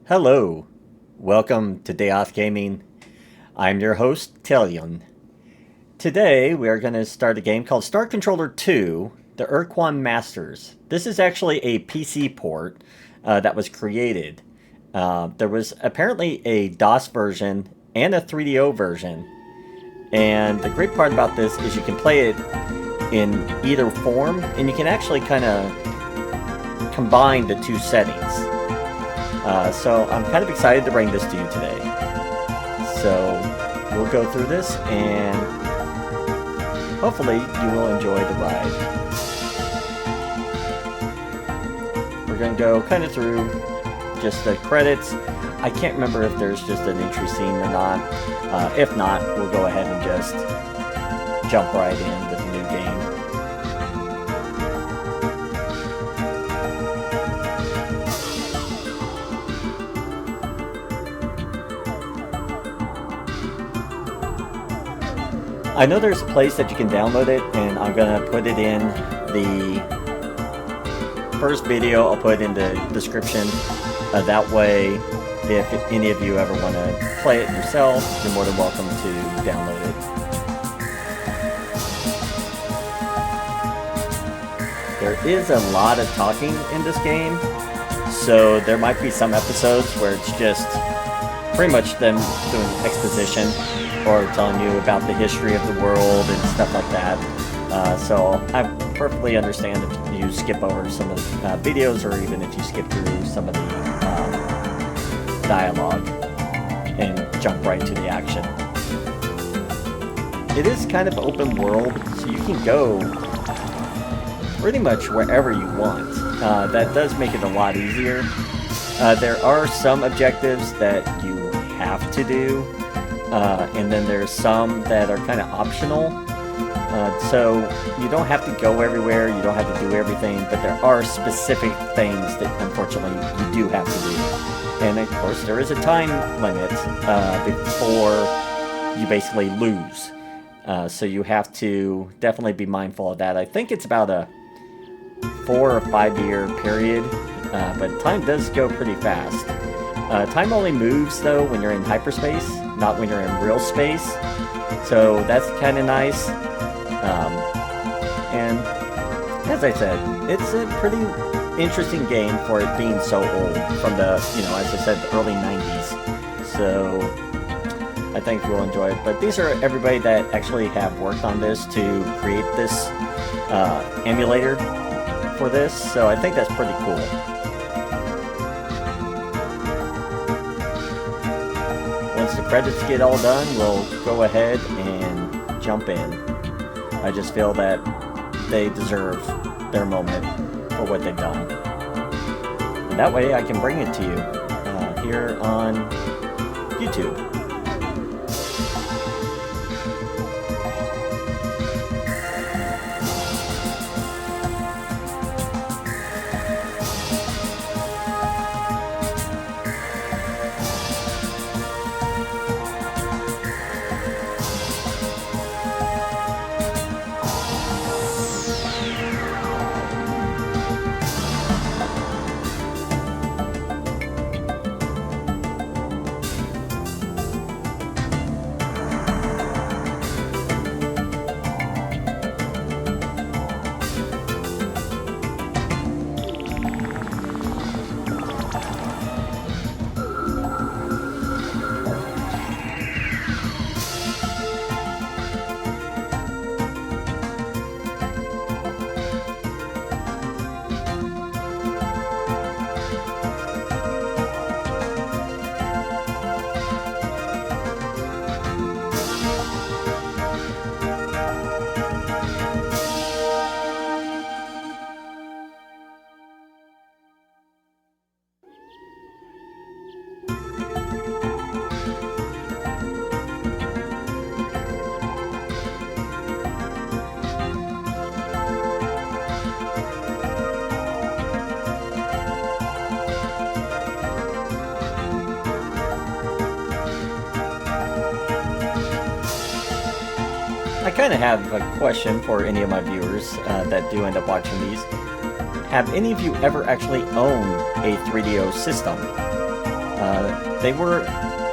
Hello, welcome to Day Off Gaming. I'm your host, Tailyon. Today we are going to start a game called Star Controller 2, the Ur-Quan Masters. This is actually a PC port that was created. There was apparently a DOS version and a 3DO version. And the great part about this is you can play it in either form, and you can actually kind of combine the two settings. So I'm kind of excited to bring this to you today. So we'll go through this and hopefully you will enjoy the ride. We're going to go kind of through just the credits. I can't remember if there's just an entry scene or not. If not, we'll go ahead and just jump right in with the new game. I know there's a place that you can download it, and I'm going to put it in the first video. I'll put it in the description. That way, if any of you ever want to play it yourself, you're more than welcome to download it. There is a lot of talking in this game, so there might be some episodes where it's just pretty much them doing exposition or telling you about the history of the world and stuff like that. So I perfectly understand if you skip over some of the videos, or even if you skip through some of the dialogue and jump right to the action. It is kind of open world, so you can go pretty much wherever you want. That does make it a lot easier. There are some objectives that you have to do, and then there's some that are kind of optional. So you don't have to go everywhere, you don't have to do everything, but there are specific things that unfortunately you do have to do. And of course there is a time limit before you basically lose. So you have to definitely be mindful of that. I think it's about a 4 or 5 year period, but time does go pretty fast. Time only moves though when you're in hyperspace, not when you're in real space. So that's kind of nice. And as I said, it's a pretty interesting game for it being so old, from the, as I said, the early 90s. So I think we'll enjoy it. But these are everybody that actually have worked on this to create this emulator for this. So I think that's pretty cool. Once the credits get all done, we'll go ahead and jump in. I just feel that they deserve their moment for what they've done. And that way I can bring it to you here on YouTube. I kind of have a question for any of my viewers that do end up watching these. Have any of you ever actually owned a 3DO system? They were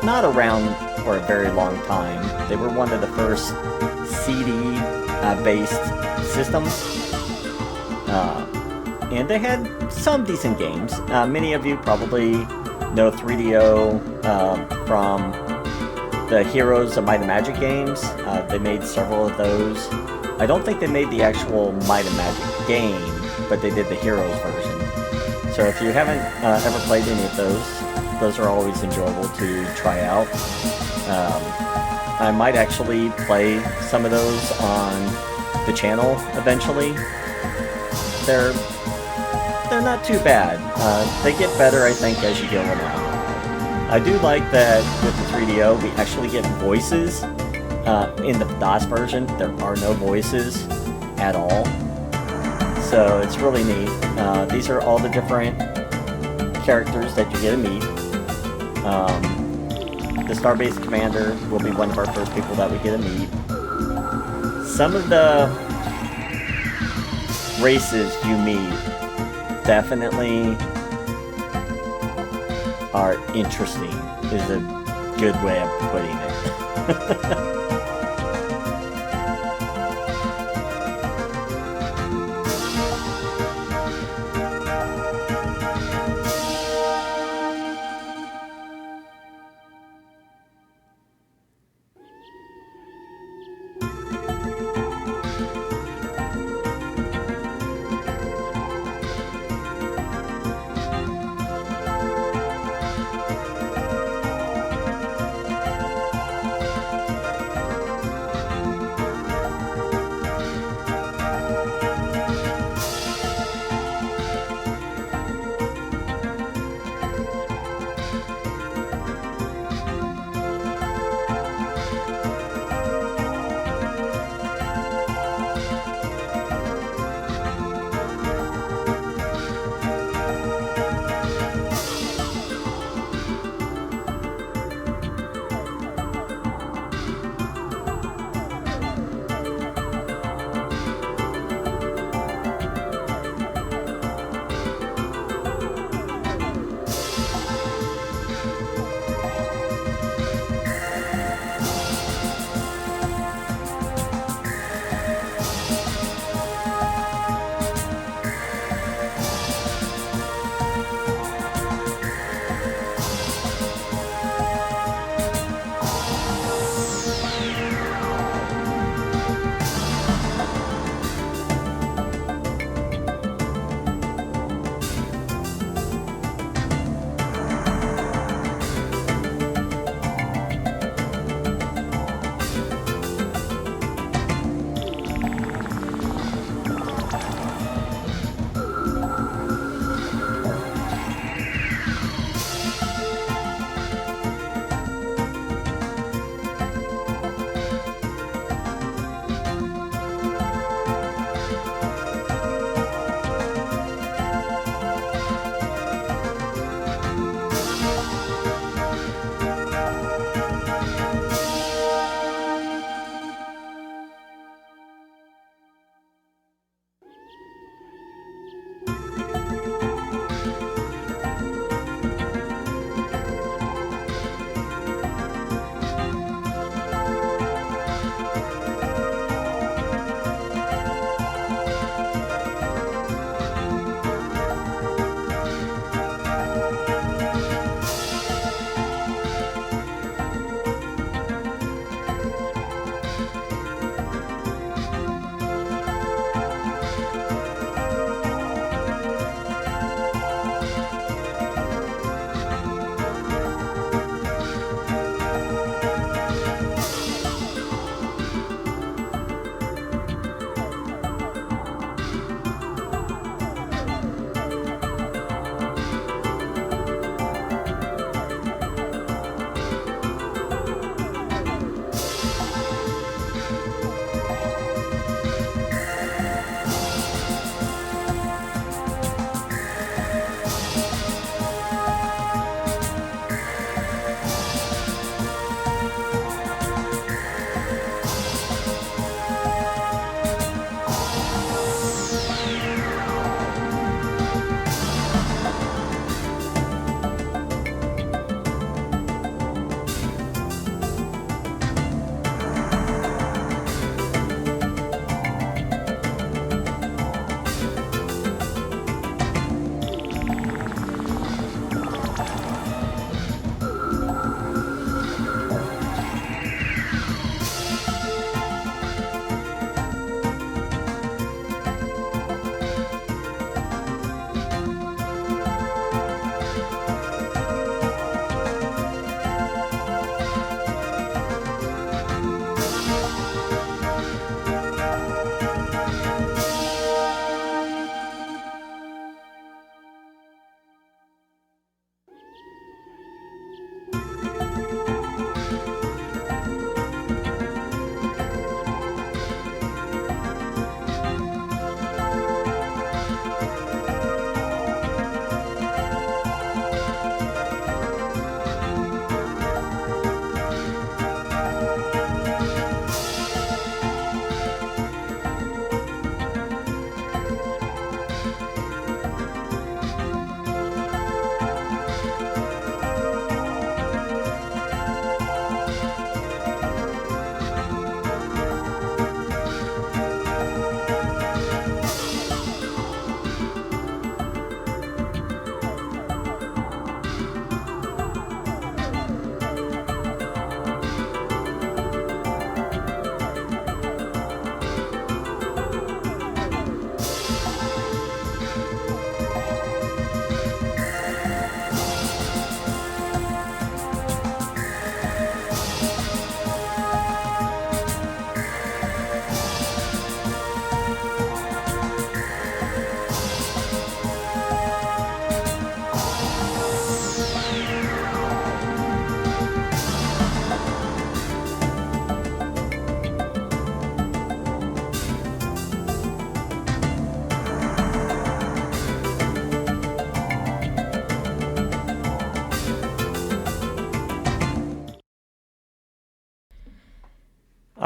not around for a very long time. They were one of the first CD-based systems. And they had some decent games. Many of you probably know 3DO from the Heroes of Might and Magic games. They made several of those. I don't think they made the actual Might and Magic game, but they did the Heroes version. So if you haven't ever played any of those are always enjoyable to try out. I might actually play some of those on the channel eventually. They're not too bad. They get better, I think, as you go along. I do like that with the 3DO, we actually get voices. In the DOS version, there are no voices at all. So it's really neat. These are all the different characters that you get to meet. The Starbase Commander will be one of our first people that we get to meet. Some of the races you meet definitely are interesting, is a good way of putting it.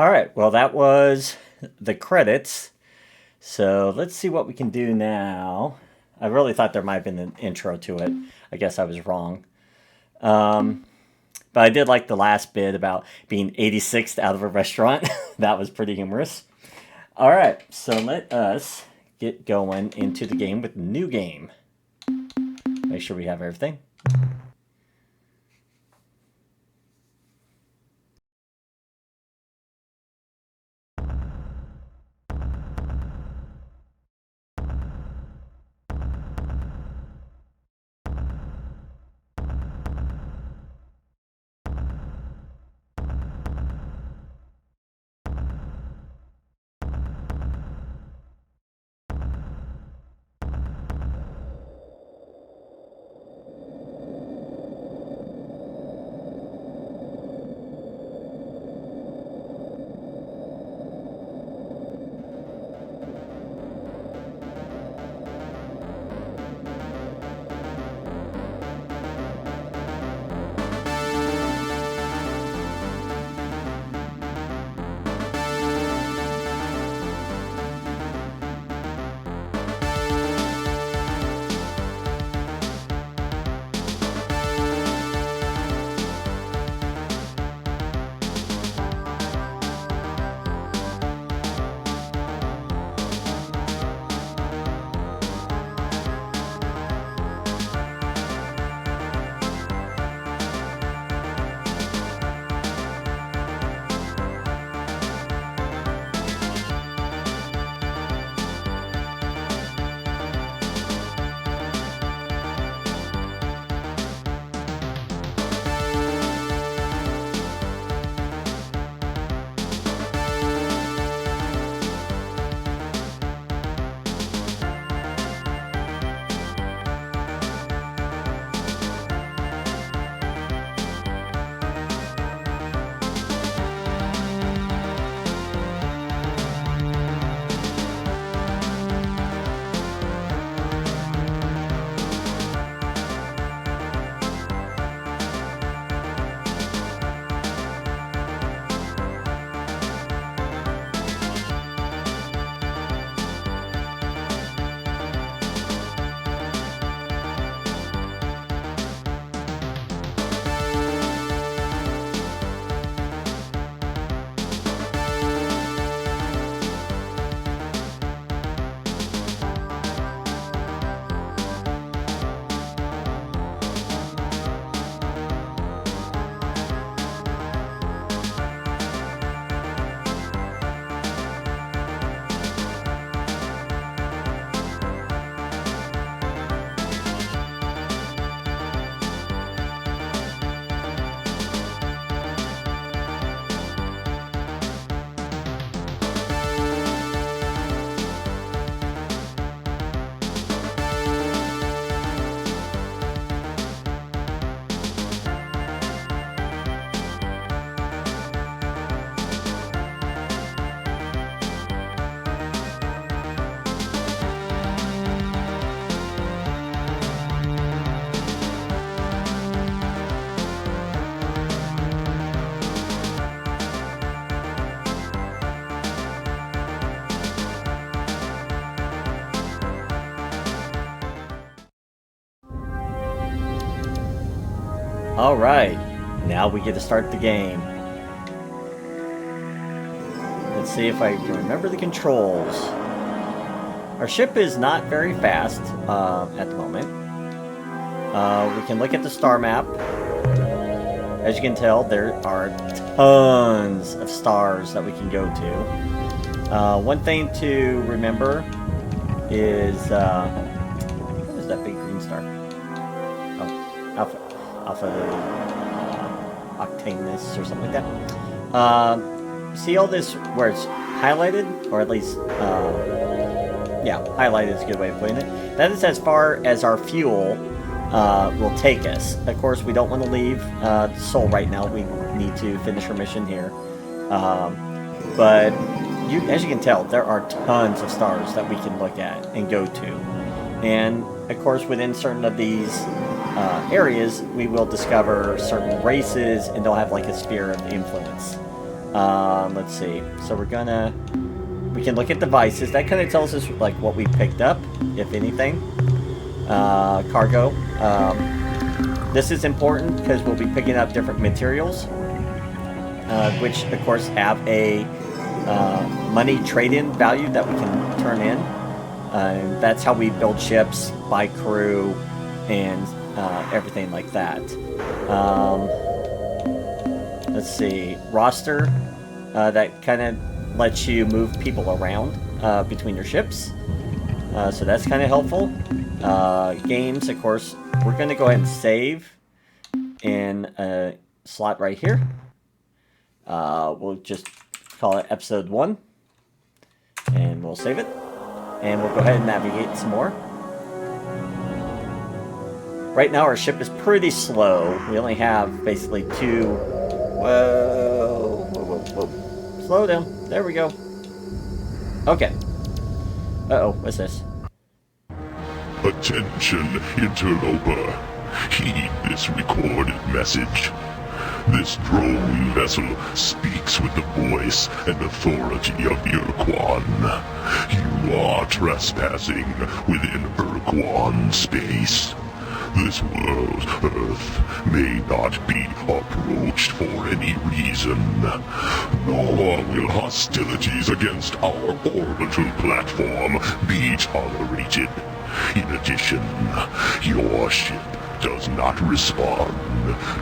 Alright, well that was the credits. So let's see what we can do now. I really thought there might have been an intro to it. I guess I was wrong. But I did like the last bit about being 86th out of a restaurant. That was pretty humorous. Alright, so let us get going into the game with new game. Make sure we have everything. Alright, now we get to start the game. Let's see if I can remember the controls. Our ship is not very fast at the moment. We can look at the star map. As you can tell, there are tons of stars that we can go to. One thing to remember is... what is that big green star? Oh, Alpha Octanus or something like that. See all this where it's highlighted, or at least, yeah, highlighted is a good way of putting it. That is as far as our fuel will take us. Of course, we don't want to leave Sol right now. We need to finish our mission here. But as you can tell, there are tons of stars that we can look at and go to. And, of course, within certain of these areas, we will discover certain races, and they'll have like a sphere of influence. Let's see. So we can look at devices. That kind of tells us like what we picked up, if anything. Cargo. This is important because we'll be picking up different materials, which of course have a money trade-in value that we can turn in. That's how we build ships, buy crew, and everything like that. Let's see. Roster. That kind of lets you move people around between your ships. So that's kind of helpful. Games, of course, we're going to go ahead and save in a slot right here. We'll just call it episode 1. And we'll save it. And we'll go ahead and navigate some more. Right now our ship is pretty slow. We only have basically 2... Whoa. Slow down. There we go. Okay. Uh-oh, what's this? Attention, interloper. Heed this recorded message. This drone vessel speaks with the voice and authority of Ur-Quan. You are trespassing within Ur-Quan space. This world, Earth, may not be approached for any reason, nor will hostilities against our orbital platform be tolerated. In addition, your ship does not respond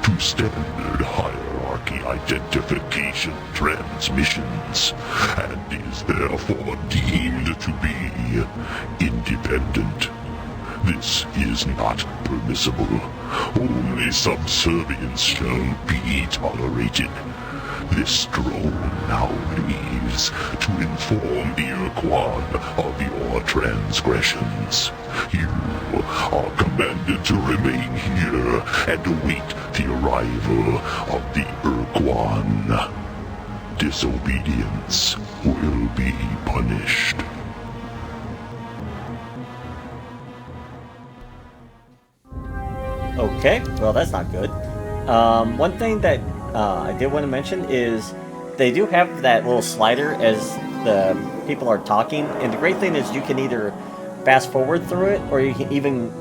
to standard hierarchy identification transmissions, and is therefore deemed to be independent. This is not permissible. Only subservience shall be tolerated. This drone now leaves to inform Ur-Quan of your transgressions. You are commanded to remain here and await the arrival of the Ur-Quan. Disobedience will be punished. Okay, well that's not good. One thing that I did want to mention is they do have that little slider as the people are talking, and the great thing is you can either fast forward through it or you can even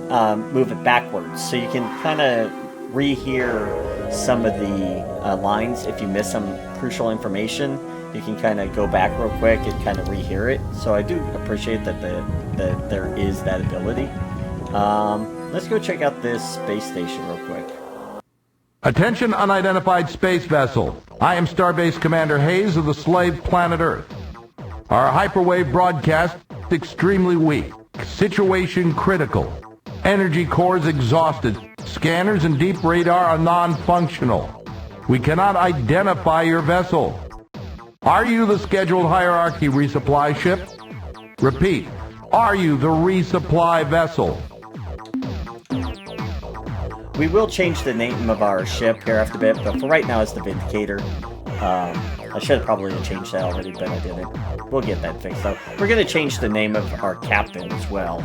move it backwards, so you can kind of rehear some of the lines. If you miss some crucial information, you can kind of go back real quick and kind of rehear it. So I do appreciate that there is that ability. Let's go check out this space station real quick. Attention, unidentified space vessel. I am Starbase Commander Hayes of the slave planet Earth. Our hyperwave broadcast is extremely weak. Situation critical. Energy cores exhausted. Scanners and deep radar are non-functional. We cannot identify your vessel. Are you the scheduled hierarchy resupply ship? Repeat. Are you the resupply vessel? We will change the name of our ship here after a bit, but for right now it's the Vindicator. I should have probably changed that already, but I didn't. We'll get that fixed though. We're going to change the name of our captain as well.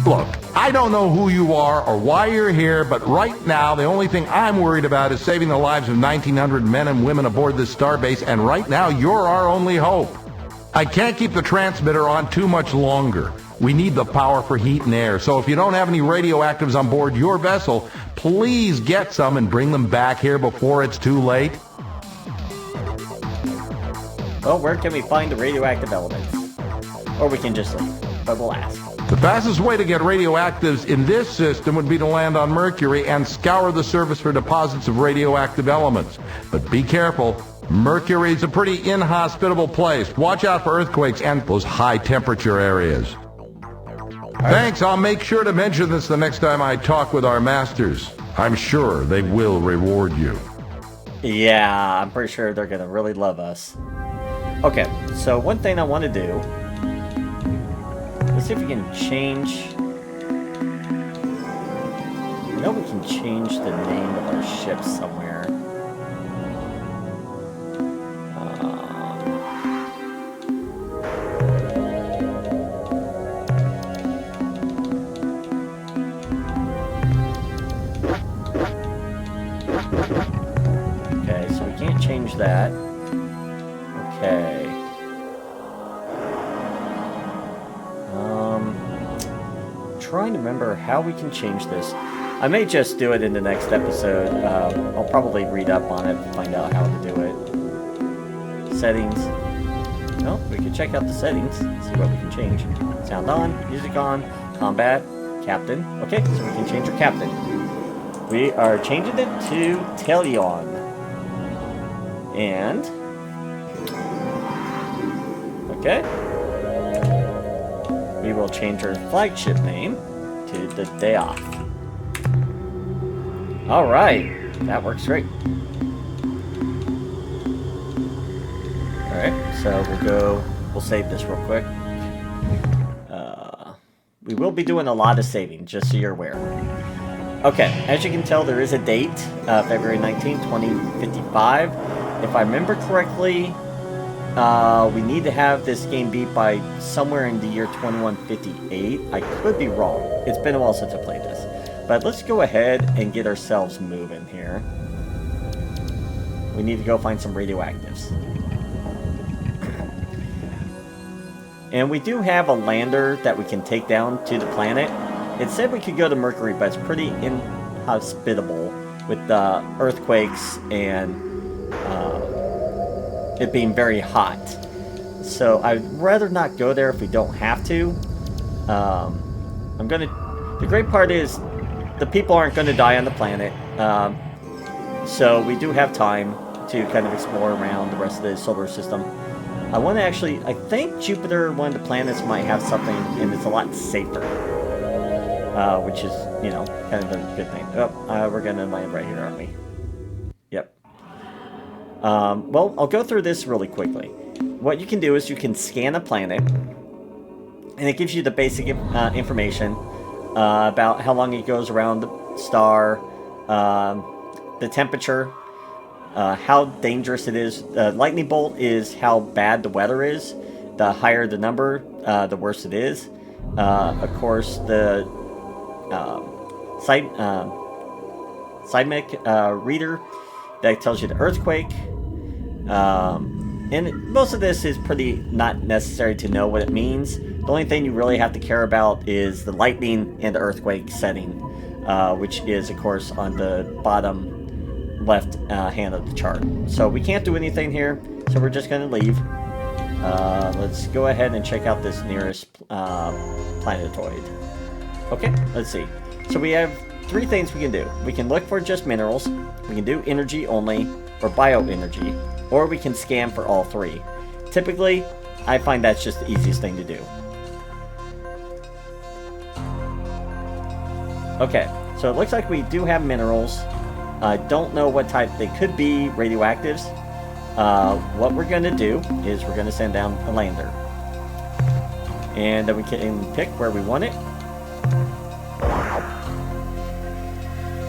Look, I don't know who you are or why you're here, but right now the only thing I'm worried about is saving the lives of 1,900 men and women aboard this starbase, and right now you're our only hope. I can't keep the transmitter on too much longer. We need the power for heat and air, so if you don't have any radioactives on board your vessel, please get some and bring them back here before it's too late. Well, where can we find the radioactive elements? Or we can just leave, but we'll ask. The fastest way to get radioactives in this system would be to land on Mercury and scour the surface for deposits of radioactive elements. But be careful. Mercury's a pretty inhospitable place. Watch out for earthquakes and those high temperature areas. Thanks, I'll make sure to mention this the next time I talk with our masters. I'm sure they will reward you. Yeah, I'm pretty sure they're going to really love us. Okay, so one thing I want to do... Let's see if we can change... I know we can change the name of our ship somewhere. that. Okay. Trying to remember how we can change this. I may just do it in the next episode. I'll probably read up on it to find out how to do it. Settings. Well, we can check out the settings, see what we can change. Sound on, music on, combat, captain. Okay, so we can change our captain. We are changing it to Tailyon. And... okay. We will change our flagship name to the Day Off. Alright, that works great. Alright, so we'll save this real quick. We will be doing a lot of saving, just so you're aware. Okay, as you can tell, there is a date, February 19, 2055. If I remember correctly, we need to have this game beat by somewhere in the year 2158. I could be wrong. It's been a while since I played this. But let's go ahead and get ourselves moving here. We need to go find some radioactives. And we do have a lander that we can take down to the planet. It said we could go to Mercury, but it's pretty inhospitable with the earthquakes and it being very hot. So I'd rather not go there if we don't have to. The great part is the people aren't going to die on the planet. So we do have time to kind of explore around the rest of the solar system. I want to actually, I think Jupiter, one of the planets, might have something, and it's a lot safer. Which is, you know, kind of a good thing. Oh, we're going to land right here, aren't we? Yep. Well, I'll go through this really quickly. What you can do is you can scan a planet, and it gives you the basic information about how long it goes around the star, the temperature, how dangerous it is. The lightning bolt is how bad the weather is. The higher the number, the worse it is. Of course, the seismic reader that tells you the earthquake. And most of this is pretty not necessary to know what it means. The only thing you really have to care about is the lightning and the earthquake setting, which is, of course, on the bottom left hand of the chart. So we can't do anything here, so we're just going to leave. Let's go ahead and check out this nearest planetoid. Okay, let's see. So we have three things we can do. We can look for just minerals, we can do energy only, or bioenergy, or we can scan for all three. Typically, I find that's just the easiest thing to do. Okay, so it looks like we do have minerals. I don't know what type they could be, radioactives. What we're going to do is we're going to send down a lander. And then we can pick where we want it.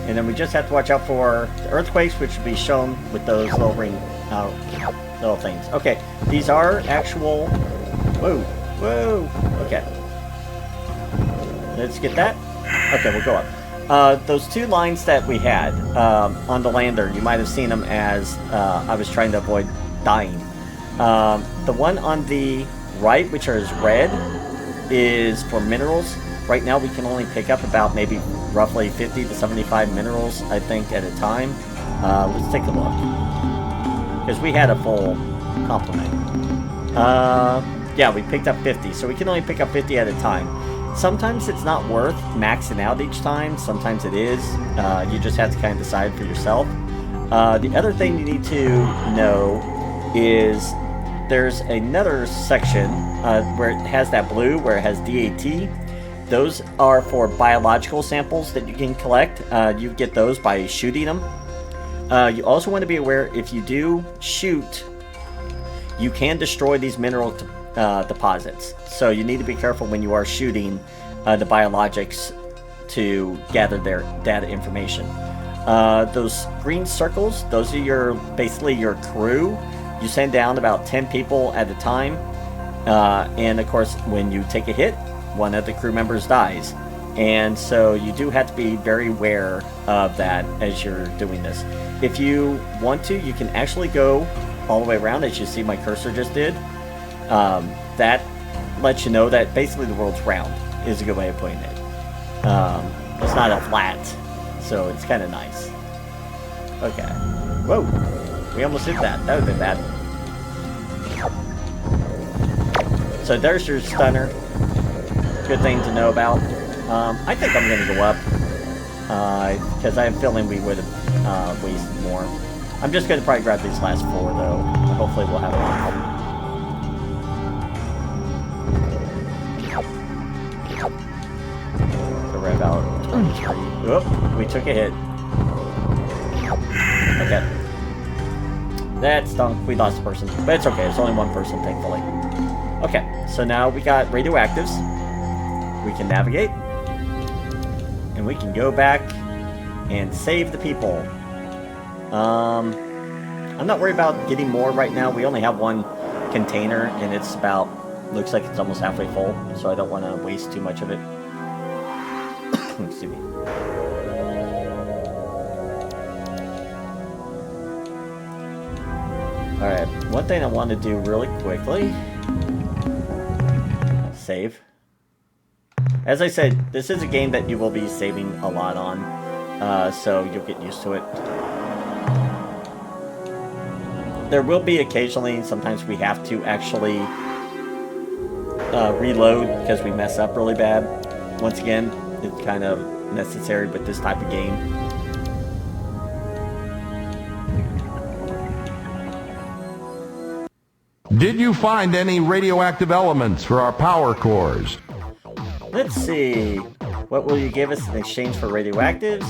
And then we just have to watch out for the earthquakes, which will be shown with those little ring, little things. Okay, these are actual... Whoa, whoa, okay. Let's get that. Okay, we'll go up. Those two lines that we had on the lander, you might have seen them as I was trying to avoid dying. The one on the right, which is red, is for minerals. Right now we can only pick up about maybe roughly 50 to 75 minerals, I think, at a time. Let's take a look. Because we had a full complement. Yeah, we picked up 50, so we can only pick up 50 at a time. Sometimes it's not worth maxing out each time. Sometimes it is. You just have to kind of decide for yourself. The other thing you need to know is there's another section where it has that blue, where it has DAT. Those are for biological samples that you can collect. You get those by shooting them. You also want to be aware, if you do shoot, you can destroy these mineral deposits. So you need to be careful when you are shooting the biologics to gather their data information. Those green circles, those are basically your crew. You send down about 10 people at a time. And of course, when you take a hit, one of the crew members dies. And so you do have to be very aware of that as you're doing this. If you want to, you can actually go all the way around, as you see my cursor just did. That lets you know that basically the world's round, is a good way of putting it. It's not a flat, so it's kind of nice. Okay. Whoa! We almost hit that. That would have been bad. So there's your stunner. Good thing to know about. I think I'm going to go up, because I have a feeling we would have wasted more. I'm just going to probably grab these last 4, though. Hopefully we'll have a So we're about 23. Oop, we took a hit. Okay. That stunk. We lost a person. But it's okay. It's only one person, thankfully. Okay, so now we got radioactives. We can navigate. And we can go back and save the people. I'm not worried about getting more right now. We only have one container, and it's about, looks like it's almost halfway full, so I don't want to waste too much of it. Excuse me. Alright, one thing I want to do really quickly. Save. As I said, this is a game that you will be saving a lot on, so you'll get used to it. There will be occasionally, sometimes we have to actually reload because we mess up really bad. Once again, it's kind of necessary with this type of game. Did you find any radioactive elements for our power cores? Let's see. What will you give us in exchange for radioactives?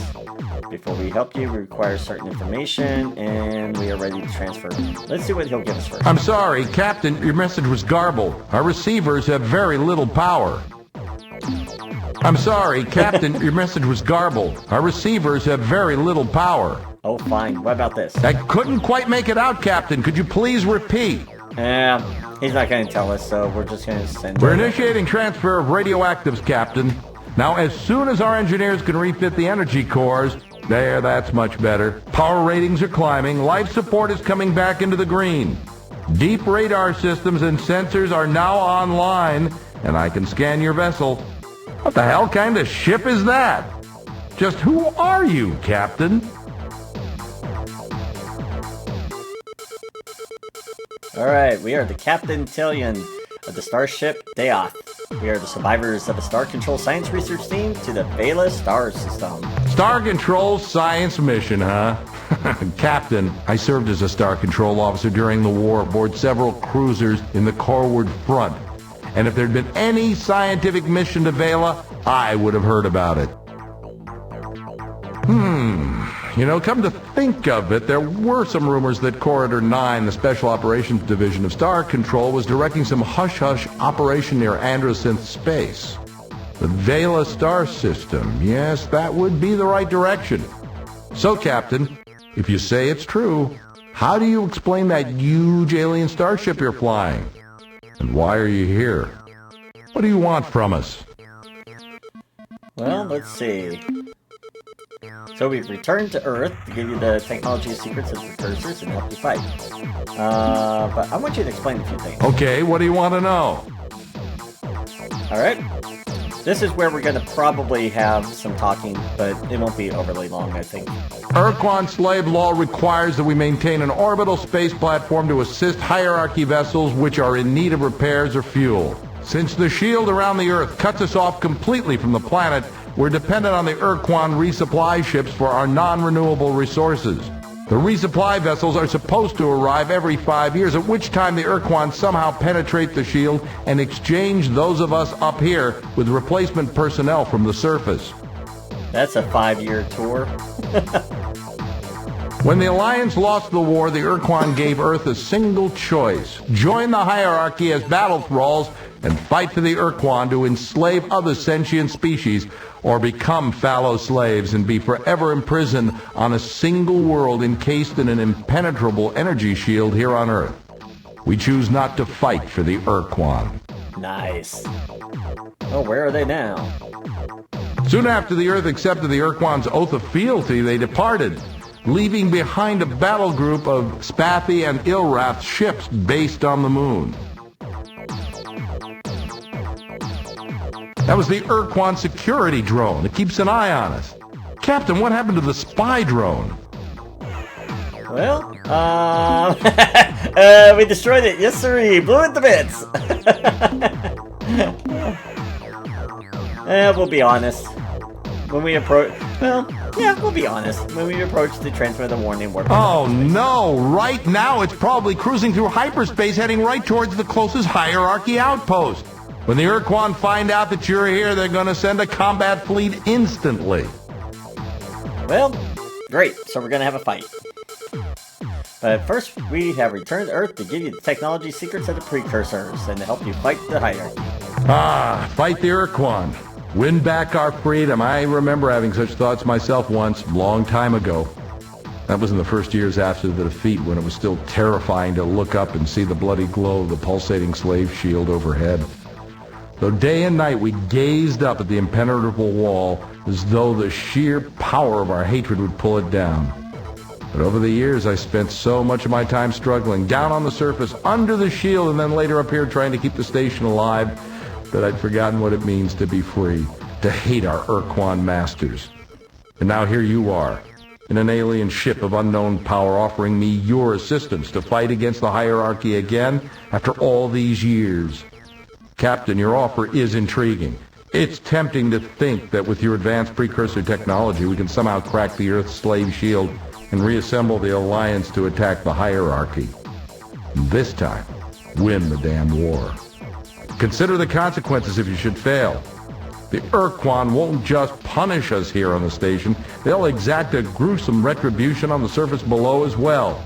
Before we help you, we require certain information, and we are ready to transfer. Let's see what he'll give us first. I'm sorry, Captain, your message was garbled. Our receivers have very little power. I'm sorry, Captain, your message was garbled. Our receivers have very little power. Oh, fine. What about this? I couldn't quite make it out, Captain. Could you please repeat? He's not going to tell us, so we're just going to send We're initiating transfer of radioactives, Captain. Now, as soon as our engineers can refit the energy cores... There, that's much better. Power ratings are climbing. Life support is coming back into the green. Deep radar systems and sensors are now online, and I can scan your vessel. What the hell kind of ship is that? Just who are you, Captain? Alright, we are the Captain Tailyon of the starship Daoth. We are the survivors of a Star Control science research team to the Vela star system. Star Control science mission, huh? Captain, I served as a Star Control officer during the war aboard several cruisers in the Corward Front. And if there'd been any scientific mission to Vela, I would have heard about it. You know, come to think of it, there were some rumors that Corridor 9, the Special Operations Division of Star Control, was directing some hush-hush operation near Androsynth Space. The Vela star system, yes, that would be the right direction. So, Captain, if you say it's true, how do you explain that huge alien starship you're flying? And why are you here? What do you want from us? Well, let's see. So we've returned to Earth to give you the technology secrets of precursors and help you fight. But I want you to explain a few things. Okay, what do you want to know? Alright. This is where we're going to probably have some talking, but it won't be overly long, I think. Ur-Quan slave law requires that we maintain an orbital space platform to assist hierarchy vessels which are in need of repairs or fuel. Since the shield around the Earth cuts us off completely from the planet, we're dependent on the Ur-Quan resupply ships for our non-renewable resources. The resupply vessels are supposed to arrive every 5 years, at which time the Ur-Quan somehow penetrate the shield and exchange those of us up here with replacement personnel from the surface. That's a 5-year tour. When the Alliance lost the war, the Ur-Quan gave Earth a single choice. Join the hierarchy as battle thralls and fight for the Ur-Quan to enslave other sentient species, or become fallow slaves and be forever imprisoned on a single world encased in an impenetrable energy shield here on Earth. We choose not to fight for the Ur-Quan. Nice. Oh, where are they now? Soon after the Earth accepted the Ur-Quan's oath of fealty, they departed, leaving behind a battle group of Spathi and Ilrath ships based on the moon. That was the Ur-Quan security drone that keeps an eye on us. Captain, what happened to the spy drone? Well, we destroyed it. Yes, sir. Blew it to bits. We'll be honest. When we approach, well, yeah, we'll be honest. When we approach the transmitter warning warp. Oh no! Right now, it's probably cruising through hyperspace, heading right towards the closest hierarchy outpost. When the Ur-Quan find out that you're here, they're going to send a combat fleet instantly. Well, great. So we're going to have a fight. But first, we have returned to Earth to give you the technology secrets of the precursors and to help you fight the hierarchy. Fight the Ur-Quan. Win back our freedom. I remember having such thoughts myself once, long time ago. That was in the first years after the defeat, when it was still terrifying to look up and see the bloody glow of the pulsating slave shield overhead. So day and night we gazed up at the impenetrable wall as though the sheer power of our hatred would pull it down. But over the years I spent so much of my time struggling, down on the surface, under the shield, and then later up here trying to keep the station alive, that I'd forgotten what it means to be free, to hate our Ur-Quan masters. And now here you are, in an alien ship of unknown power, offering me your assistance to fight against the hierarchy again after all these years. Captain, your offer is intriguing. It's tempting to think that with your advanced precursor technology we can somehow crack the Earth's slave shield and reassemble the Alliance to attack the hierarchy. And this time, win the damn war. Consider the consequences if you should fail. The Ur-Quan won't just punish us here on the station, they'll exact a gruesome retribution on the surface below as well.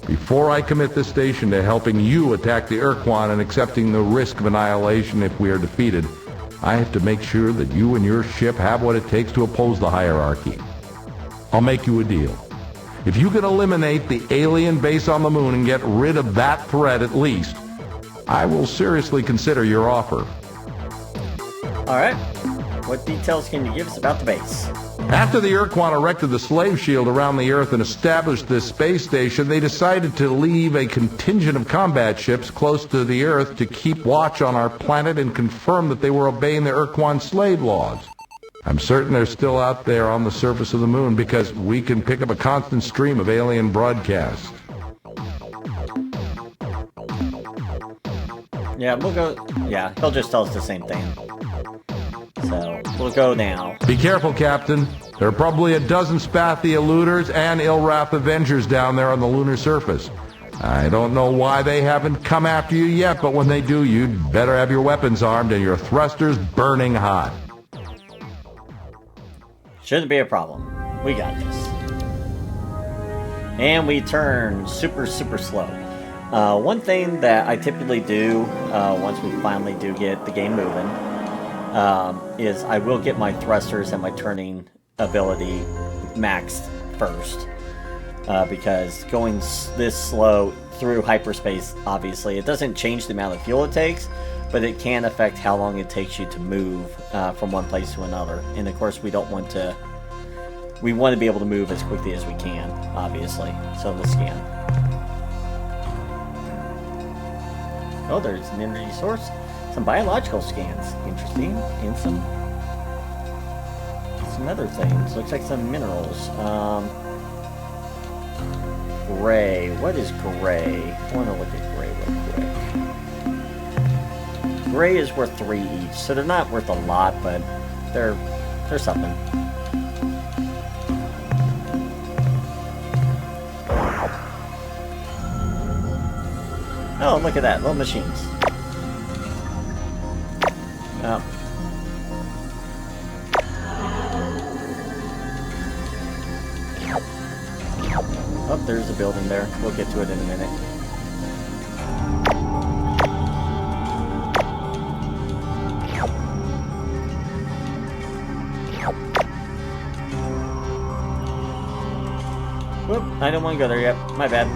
Before I commit this station to helping you attack the Ur-Quan and accepting the risk of annihilation if we are defeated, I have to make sure that you and your ship have what it takes to oppose the hierarchy. I'll make you a deal. If you can eliminate the alien base on the moon and get rid of that threat at least, I will seriously consider your offer. Alright. What details can you give us about the base? After the Ur-Quan erected the slave shield around the Earth and established this space station, they decided to leave a contingent of combat ships close to the Earth to keep watch on our planet and confirm that they were obeying the Ur-Quan slave laws. I'm certain they're still out there on the surface of the moon because we can pick up a constant stream of alien broadcasts. Yeah, we'll go... Yeah, he'll just tell us the same thing. So, we'll go now. Be careful, Captain. There are probably a dozen Spathi eluders and Ilrath Avengers down there on the lunar surface. I don't know why they haven't come after you yet, but when they do, you'd better have your weapons armed and your thrusters burning hot. Shouldn't be a problem. We got this. And we turn super slow. One thing that I typically do once we finally do get the game moving is I will get my thrusters and my turning ability maxed first. Because going this slow through hyperspace, obviously, it doesn't change the amount of fuel it takes, but it can affect how long it takes you to move from one place to another. And of course, we don't want to... We want to be able to move as quickly as we can, obviously. So let's scan. Oh, there's an energy source. Some biological scans. Interesting. And some other things. Looks like some minerals. Gray. What is gray? I want to look at gray real quick. Gray is worth 3 each, so they're not worth a lot, but they're something. Oh, look at that. Little machines. Oh. Oh, there's a building there. We'll get to it in a minute. Whoop, I don't want to go there yet. My bad.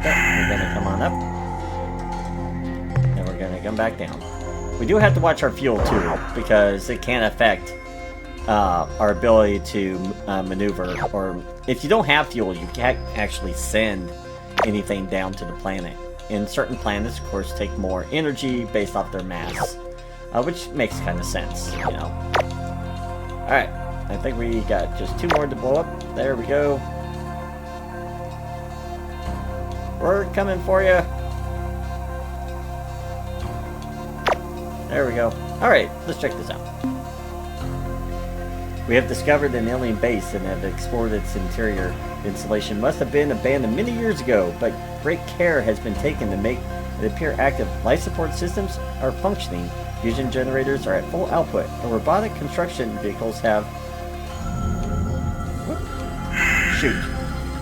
we're going to come on up. And we're going to come back down. We do have to watch our fuel too, because it can affect our ability to maneuver. Or if you don't have fuel, you can't actually send anything down to the planet. And certain planets, of course, take more energy based off their mass, which makes kind of sense, you know. Alright, I think we got just 2 more to blow up. There we go. We're coming for you. There we go. Alright, let's check this out. We have discovered an alien base and have explored its interior. The installation must have been abandoned many years ago, but great care has been taken to make it appear active. Life support systems are functioning. Fusion generators are at full output, and robotic construction vehicles have... Shoot.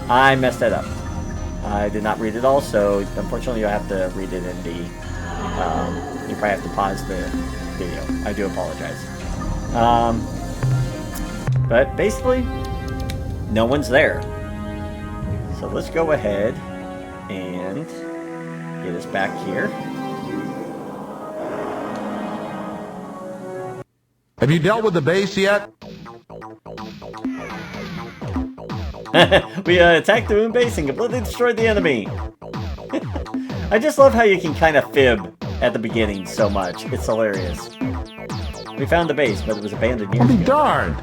I messed that up. I did not read it all, so unfortunately you'll have to read it in the... you probably have to pause the video. I do apologize. But basically, no one's there. So let's go ahead and get us back here. Have you dealt with the base yet? We attacked the moon base and completely destroyed the enemy. I just love how you can kind of fib at the beginning so much. It's hilarious. We found the base, but it was abandoned years I'll be ago. darned.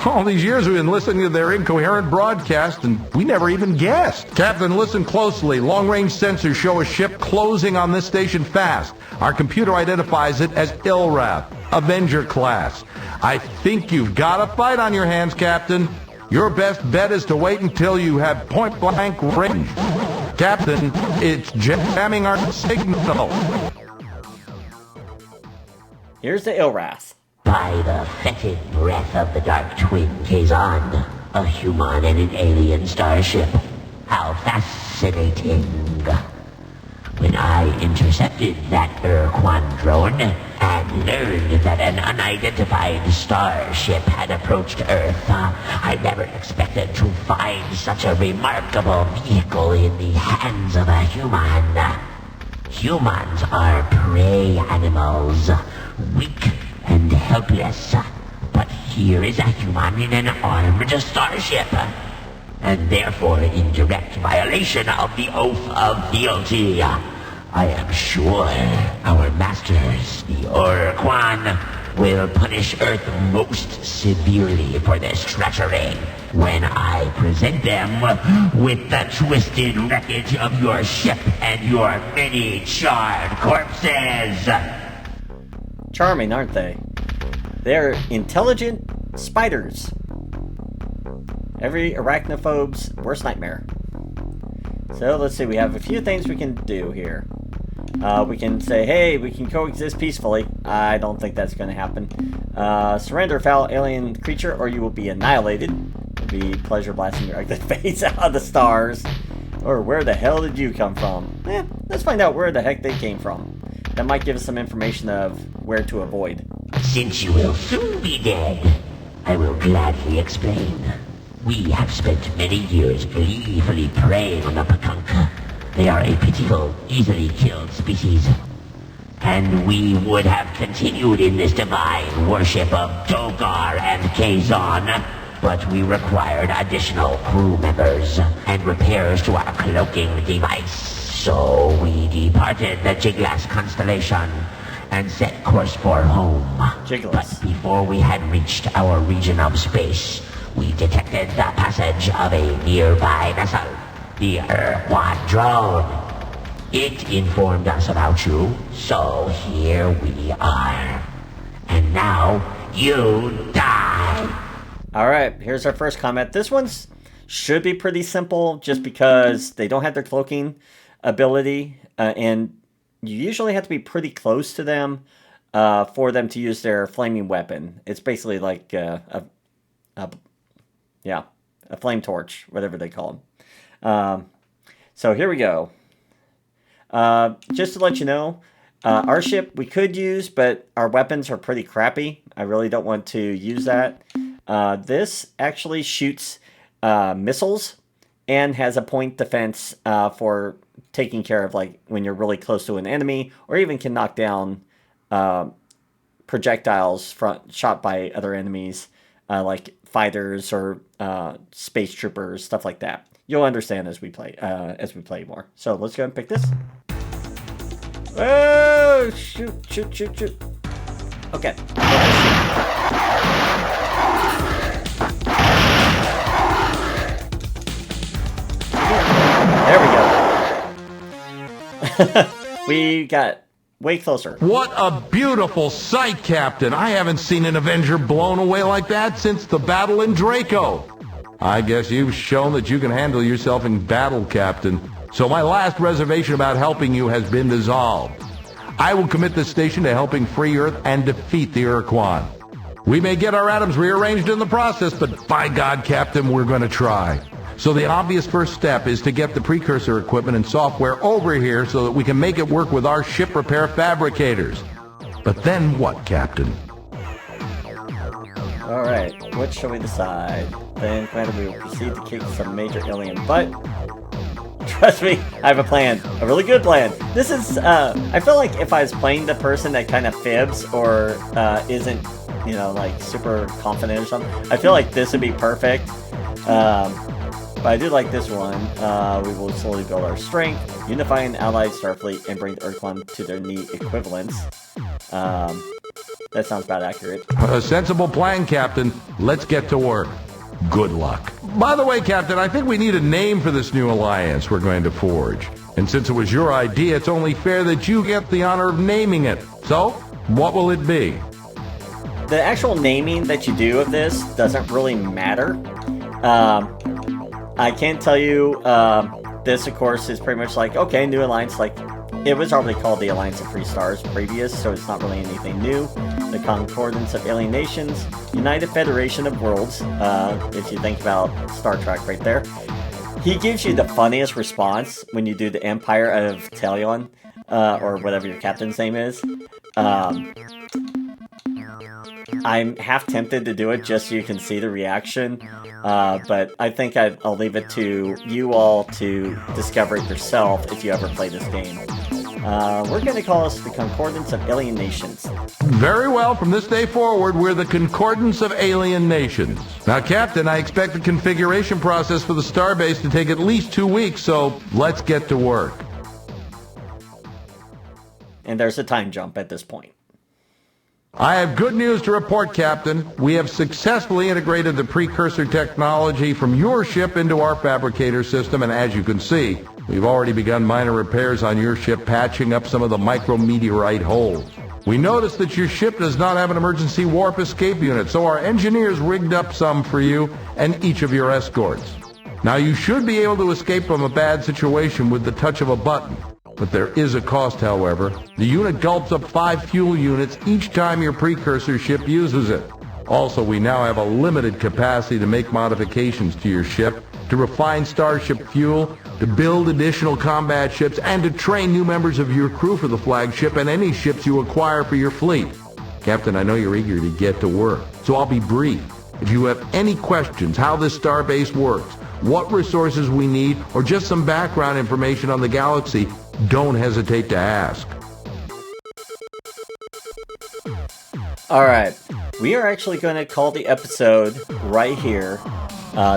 All these years we've been listening to their incoherent broadcast, and we never even guessed. Captain, listen closely. Long-range sensors show a ship closing on this station fast. Our computer identifies it as Ilrath, Avenger class. I think you've got a fight on your hands, Captain. Your best bet is to wait until you have point-blank range. Captain, it's jamming our signal. Here's the Ilrath. By the fetid breath of the Dark Twin Kazon, a human and an alien starship. How fascinating. When I intercepted that Ur-Quan drone and learned that an unidentified starship had approached Earth, I never expected to find such a remarkable vehicle in the hands of a human. Humans are prey animals, weak and helpless. But here is a human in an armed starship, and therefore in direct violation of the oath of fealty. I am sure our masters, the Ur-Quan, will punish Earth most severely for this treachery when I present them with the twisted wreckage of your ship and your many charred corpses. Charming, aren't they? They're intelligent spiders. Every arachnophobe's worst nightmare. So let's see, we have a few things we can do here. We can say, hey, we can coexist peacefully. I don't think that's going to happen. Surrender, foul alien creature, or you will be annihilated. It'll be pleasure blasting your ugly face out of the stars. Or where the hell did you come from? Let's find out where the heck they came from. That might give us some information of where to avoid. Since you will soon be dead, I will gladly explain. We have spent many years gleefully preying on the Pakunk. They are a pitiful, easily killed species. And we would have continued in this divine worship of Dogar and Kazon, but we required additional crew members and repairs to our cloaking device. So we departed the Jiglas constellation and set course for home. Jiglas. But before we had reached our region of space, we detected the passage of a nearby vessel, the Ur-Quan drone. It informed us about you, so here we are. And now, you die! Alright, here's our first comment. This one's should be pretty simple, just because they don't have their cloaking ability, and you usually have to be pretty close to them for them to use their flaming weapon. It's basically like a flame torch, whatever they call them. So here we go. Just to let you know, our ship we could use, but our weapons are pretty crappy. I really don't want to use that. This actually shoots missiles and has a point defense for taking care of like when you're really close to an enemy, or even can knock down projectiles shot by other enemies, like fighters or space troopers, stuff like that. You'll understand as we play more. So let's go and pick this. Oh, shoot. Okay. There we go. We got way closer. What a beautiful sight, Captain. I haven't seen an Avenger blown away like that since the battle in Draco. I guess you've shown that you can handle yourself in battle, Captain. So my last reservation about helping you has been dissolved. I will commit this station to helping free Earth and defeat the Ur-Quan. We may get our atoms rearranged in the process, but by God, Captain, we're going to try. So the obvious first step is to get the precursor equipment and software over here so that we can make it work with our ship repair fabricators. But then what, Captain? Alright, what shall we decide? Then, Commander, we will proceed to kick some major alien butt. Trust me, I have a plan. A really good plan. This is, I feel like if I was playing the person that kind of fibs or isn't, you know, like super confident or something, I feel like this would be perfect. But I do like this one. We will slowly build our strength, unify an allied Starfleet, and bring the Ur-Quan to their neat equivalents. That sounds about accurate. A sensible plan, Captain. Let's get to work. Good luck. By the way, Captain, I think we need a name for this new alliance we're going to forge. And since it was your idea, it's only fair that you get the honor of naming it. So, what will it be? The actual naming that you do of this doesn't really matter. I can tell you, this, of course, is pretty much like, okay, new alliance, like, it was already called the Alliance of Free Stars previous, so it's not really anything new. The Concordance of Alien Nations, United Federation of Worlds, if you think about Star Trek right there. He gives you the funniest response when you do the Empire of Tailyon, or whatever your captain's name is. I'm half tempted to do it just so you can see the reaction, but I think I'll leave it to you all to discover it yourself if you ever play this game. We're going to call us the Concordance of Alien Nations. Very well. From this day forward, we're the Concordance of Alien Nations. Now, Captain, I expect the configuration process for the starbase to take at least 2 weeks, so let's get to work. And there's a time jump at this point. I have good news to report, Captain. We have successfully integrated the precursor technology from your ship into our fabricator system, and as you can see, we've already begun minor repairs on your ship, patching up some of the micrometeorite holes. We noticed that your ship does not have an emergency warp escape unit, so our engineers rigged up some for you and each of your escorts. Now, you should be able to escape from a bad situation with the touch of a button. But there is a cost, however. The unit gulps up 5 fuel units each time your precursor ship uses it. Also, we now have a limited capacity to make modifications to your ship, to refine starship fuel, to build additional combat ships, and to train new members of your crew for the flagship and any ships you acquire for your fleet. Captain, I know you're eager to get to work, so I'll be brief. If you have any questions how this starbase works, what resources we need, or just some background information on the galaxy, don't hesitate to ask. Alright, we are actually going to call the episode right here.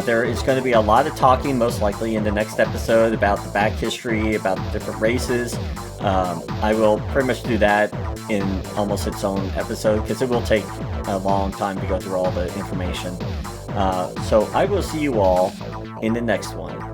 There is going to be a lot of talking, most likely, in the next episode about the back history, about the different races. I will pretty much do that in almost its own episode, because it will take a long time to go through all the information. So I will see you all in the next one.